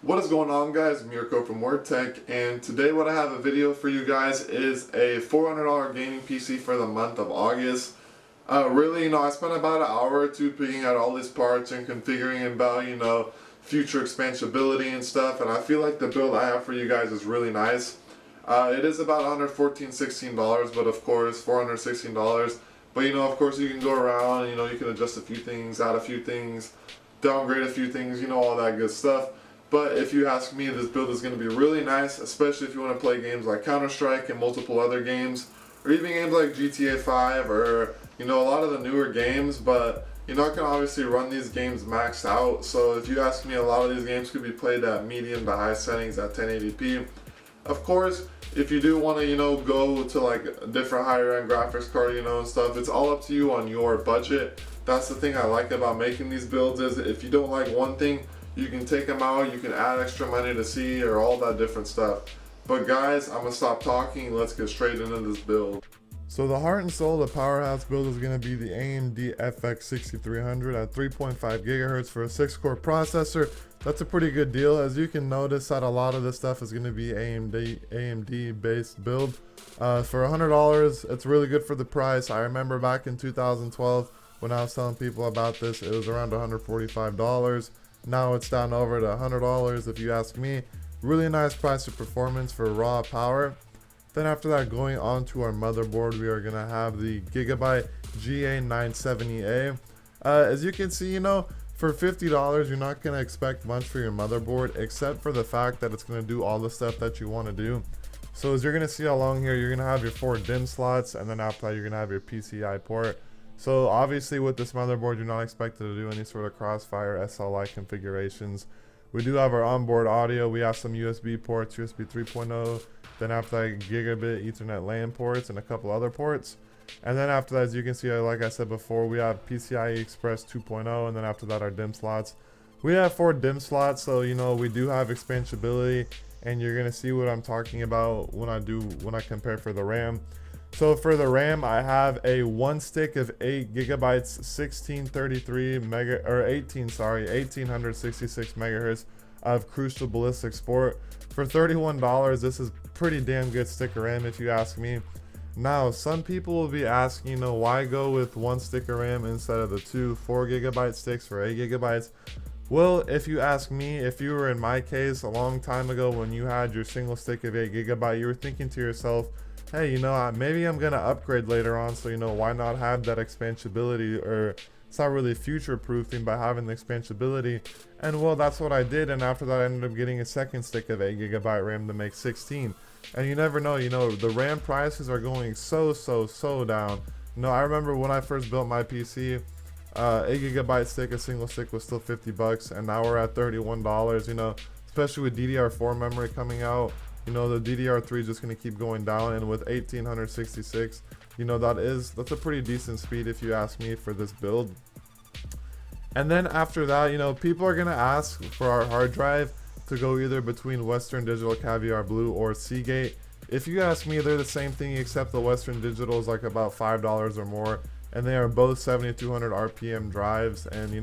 What is going on, guys? Mirko from WordTech, and today what I have a video for you guys is a $400 gaming PC for the month of August. Really, I spent about an hour or two picking out all these parts and configuring about, future expansibility and stuff, and I feel like the build I have for you guys is really nice. It is about $114–$116, but of course $416. But of course you can go around, you can adjust a few things, add a few things, downgrade a few things, all that good stuff. But if you ask me, this build is going to be really nice, especially if you want to play games like Counter-Strike and multiple other games, or even games like GTA 5 or, a lot of the newer games. But you're not going to obviously run these games maxed out. So if you ask me, a lot of these games could be played at medium to high settings at 1080p. Of course, if you do want to, go to like a different higher end graphics card, and stuff, it's all up to you on your budget. That's the thing I like about making these builds, is if you don't like one thing, you can take them out, you can add extra money to see, or all that different stuff. But guys, I'm gonna stop talking, let's get straight into this build. So the heart and soul of the powerhouse build is going to be the AMD FX 6300 at 3.5 gigahertz for a 6-core processor. That's a pretty good deal. As you can notice, that a lot of this stuff is going to be AMD based build. For $100, it's really good for the price. I remember back in 2012 when I was telling people about this, it was around $145. Now it's down over to $100 if you ask me. Really nice price to performance for raw power. Then after that, going on to our motherboard, we are going to have the Gigabyte GA970A. As you can see, for $50, you're not going to expect much for your motherboard, except for the fact that it's going to do all the stuff that you want to do. So as you're going to see along here, you're going to have your 4 DIMM slots, and then after that, you're going to have your PCI port. So obviously with this motherboard, you're not expected to do any sort of crossfire SLI configurations. We do have our onboard audio. We have some USB ports, USB 3.0. Then after that, gigabit Ethernet LAN ports and a couple other ports. And then after that, as you can see, like I said before, we have PCIe Express 2.0. And then after that, our DIMM slots. We have 4 DIMM slots, so we do have expansibility. And you're gonna see what I'm talking about when I compare for the RAM. So for the RAM, I have a one stick of 8 gigabytes, 1866 megahertz of Crucial Ballistic Sport. For $31, this is pretty damn good stick of RAM if you ask me. Now, some people will be asking, why go with one stick of RAM instead of the 2 4 gigabyte sticks for 8 gigabytes? Well, if you ask me, if you were in my case a long time ago when you had your single stick of 8 gigabyte, you were thinking to yourself, hey, maybe I'm gonna upgrade later on, so why not have that expansibility? Or it's not really future proofing by having the expansibility. And well, that's what I did, and after that I ended up getting a second stick of 8 gigabyte RAM to make 16. And you never know, the RAM prices are going so down. I remember when I first built my PC, 8 gigabyte stick, a single stick, was still $50, and now we're at $31. Especially with DDR4 memory coming out. The DDR3 is just going to keep going down, and with 1866, that's a pretty decent speed if you ask me for this build. And then after that, people are going to ask for our hard drive to go either between Western Digital Caviar Blue or Seagate. If you ask me, they're the same thing, except the Western Digital is like about $5 or more, and they are both 7200 RPM drives. And you're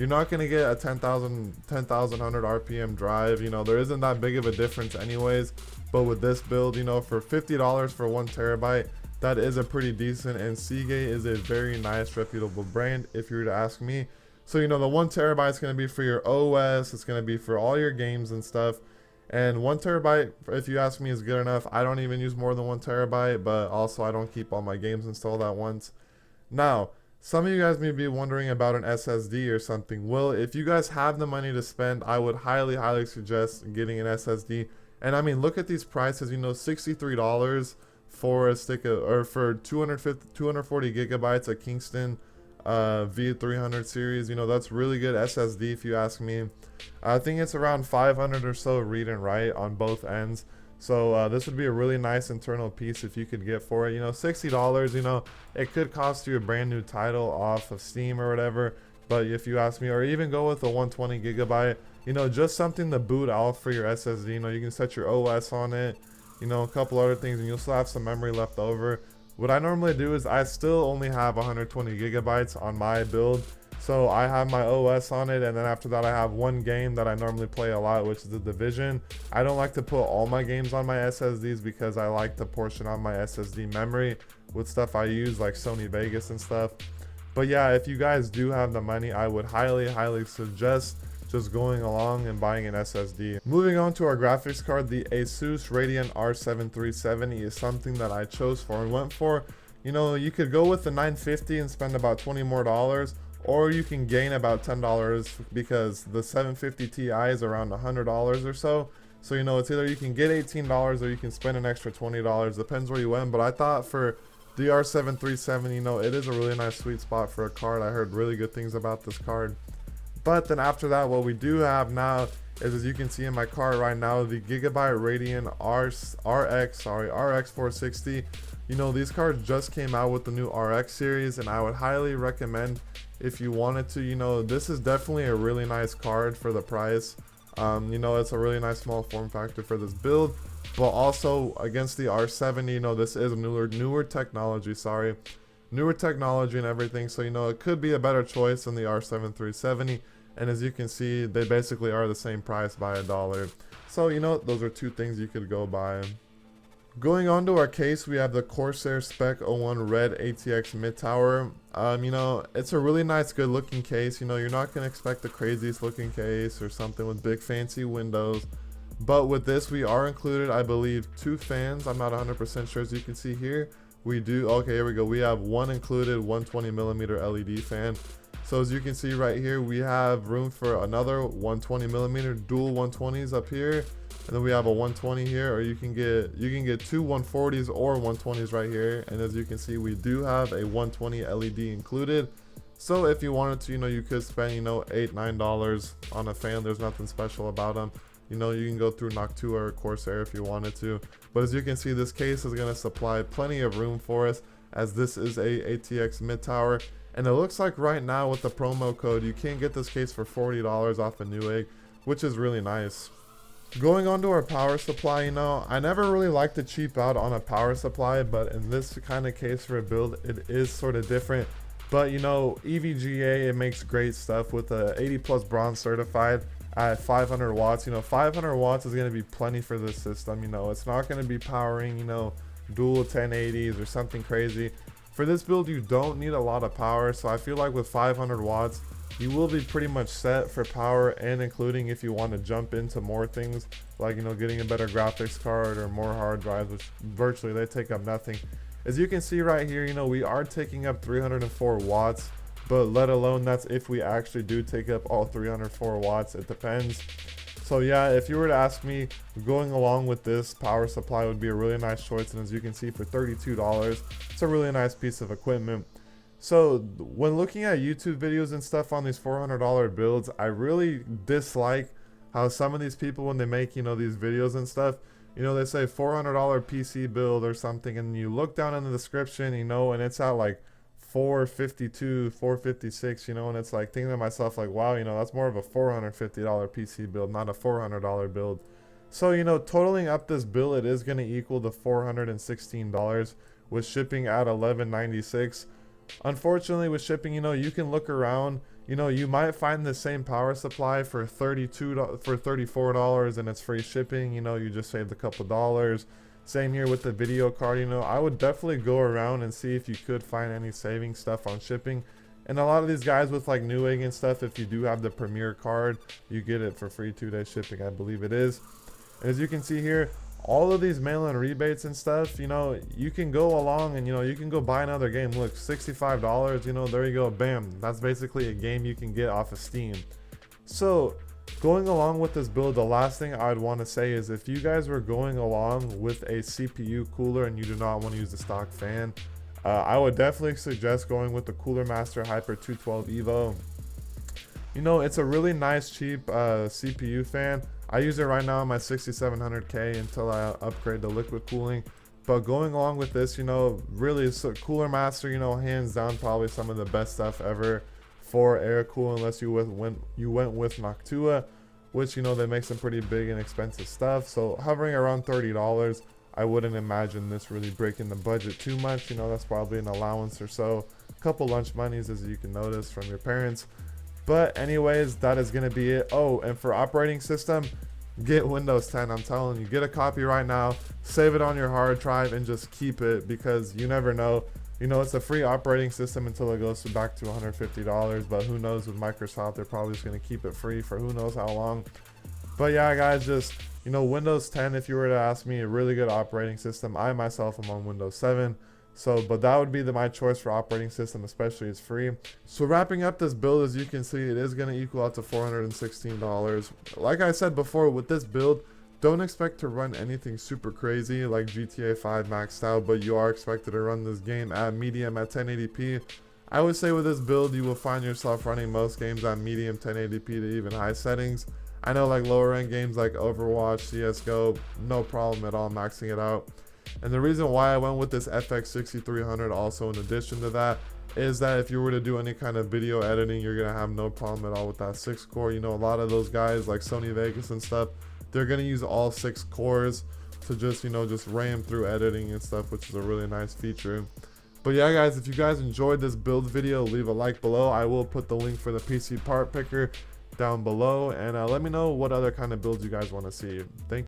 not going to get a 10,100 RPM drive. There isn't that big of a difference anyways. But with this build, for $50 for 1 terabyte, that is a pretty decent. And Seagate is a very nice, reputable brand if you were to ask me. So, the 1 terabyte is going to be for your OS. It's going to be for all your games and stuff. And 1 terabyte, if you ask me, is good enough. I don't even use more than 1 terabyte, but also I don't keep all my games installed at once. Now, some of you guys may be wondering about an SSD or something. Well, if you guys have the money to spend, I would highly suggest getting an SSD. And I mean, look at these prices, $63 for a stick of, or for 240 gigabytes of Kingston V300 series. That's really good SSD if you ask me. I think it's around 500 or so read and write on both ends. So this would be a really nice internal piece if you could get for it. $60, it could cost you a brand new title off of Steam or whatever. But if you ask me, or even go with a 120 gigabyte, just something to boot out for your SSD. You can set your OS on it, a couple other things, and you'll still have some memory left over. What I normally do is I still only have 120 gigabytes on my build. So I have my OS on it, and then after that I have one game that I normally play a lot, which is The Division. I don't like to put all my games on my SSDs because I like to portion out my SSD memory with stuff I use like Sony Vegas and stuff. But yeah, if you guys do have the money, I would highly suggest just going along and buying an SSD. Moving on to our graphics card, the Asus Radeon R7 370 is something that I chose for and went for. You know, you could go with the 950 and spend about $20 more, or you can gain about $10 because the 750 Ti is around $100 or so. So, you know, it's either you can get $18 or you can spend an extra $20. Depends where you went. But I thought for the R7 370, you know, it is a really nice sweet spot for a card. I heard really good things about this card. But then after that, what we do have now is, as you can see in my card right now, the Gigabyte Radeon RX 460. You know, these cards just came out with the new RX series, and I would highly recommend if you wanted to. You know, this is definitely a really nice card for the price. You know, it's a really nice small form factor for this build, but also against the R70, you know, this is newer technology, newer technology and everything. So, you know, it could be a better choice than the R7 370. And as you can see, they basically are the same price by $1. So, you know, those are two things you could go buy. Going on to our case, we have the Corsair Spec 01 Red ATX Mid Tower. You know, it's a really nice, good looking case. You know, you're not going to expect the craziest looking case or something with big fancy windows. But with this, we are included, I believe, 2 fans. I'm not 100% sure. As you can see here, we do. Okay, here we go. We have one included 120mm LED fan. So as you can see right here, we have room for another 120mm dual 120s up here. And then we have a 120 here, or you can get 2 140s or 120s right here. And as you can see, we do have a 120 LED included. So if you wanted to, you know, you could spend, you know, $8-9 on a fan. There's nothing special about them. You know, you can go through Noctua or Corsair if you wanted to. But as you can see, this case is going to supply plenty of room for us, as this is a ATX mid tower. And it looks like right now with the promo code, you can get this case for $40 off a Newegg, which is really nice. Going on to our power supply, you know, I never really like to cheap out on a power supply, but in this kind of case for a build, it is sort of different. But you know, EVGA, it makes great stuff with a 80 plus bronze certified at 500 watts. You know, 500 watts is going to be plenty for this system. You know, it's not going to be powering, you know, dual 1080s or something crazy. For this build, you don't need a lot of power, so I feel like with 500 watts, you will be pretty much set for power, and including if you want to jump into more things like, you know, getting a better graphics card or more hard drives, which virtually they take up nothing. As you can see right here, you know, we are taking up 304 watts, but let alone that's if we actually do take up all 304 watts. It depends. So yeah, if you were to ask me, going along with this power supply would be a really nice choice. And as you can see, for $32, it's a really nice piece of equipment. So when looking at YouTube videos and stuff on these $400 builds, I really dislike how some of these people, when they make, you know, these videos and stuff, you know, they say $400 PC build or something, and you look down in the description, you know, and it's at like 452, 456, you know, and it's like thinking to myself like, wow, you know, that's more of a $450 PC build, not a $400 build. So, you know, totaling up this bill, it is going to equal the $416 with shipping at $11.96. Unfortunately, with shipping, you know, you can look around, you know, you might find the same power supply for $34 and it's free shipping. You know, you just saved a couple dollars. Same here with the video card. You know, I would definitely go around and see if you could find any saving stuff on shipping. And a lot of these guys with like Newegg and stuff, if you do have the Premier card, you get it for free 2-day shipping, I believe it is. And as you can see here, all of these mail-in rebates and stuff, you know, you can go along and, you know, you can go buy another game. Look, $65, you know, there you go, bam. That's basically a game you can get off of Steam. So going along with this build, the last thing I'd want to say is if you guys were going along with a CPU cooler and you do not want to use the stock fan, I would definitely suggest going with the Cooler Master Hyper 212 Evo. You know, it's a really nice, cheap CPU fan. I use it right now on my 6700K until I upgrade to liquid cooling. But going along with this, you know, really, so Cooler Master, you know, hands down probably some of the best stuff ever for air cool, unless you went with Noctua, which, you know, they make some pretty big and expensive stuff. So hovering around $30, I wouldn't imagine this really breaking the budget too much. You know, that's probably an allowance or so a couple lunch monies, as you can notice, from your parents. But anyways, that is going to be it. Oh, and for operating system, get Windows 10. I'm telling you, get a copy right now, save it on your hard drive, and just keep it, because you never know. You know, it's a free operating system until it goes back to $150, but who knows, with Microsoft, they're probably just going to keep it free for who knows how long. But yeah, guys, just, you know, Windows 10, if you were to ask me, a really good operating system. I myself am on Windows 7. So, but that would be my choice for operating system, especially it's free. So wrapping up this build, as you can see, it is going to equal out to $416. Like I said before, with this build, don't expect to run anything super crazy like GTA 5 maxed out, but you are expected to run this game at medium at 1080p. I would say with this build, you will find yourself running most games at medium 1080p to even high settings. I know like lower end games like Overwatch, CSGO, no problem at all maxing it out. And the reason why I went with this FX 6300 also in addition to that is that if you were to do any kind of video editing, you're going to have no problem at all with that 6 core. You know, a lot of those guys like Sony Vegas and stuff, they're going to use all 6 cores to just, you know, just ram through editing and stuff, which is a really nice feature. But yeah, guys, if you guys enjoyed this build video, leave a like below. I will put the link for the PC part picker down below, and let me know what other kind of builds you guys want to see. Thank you.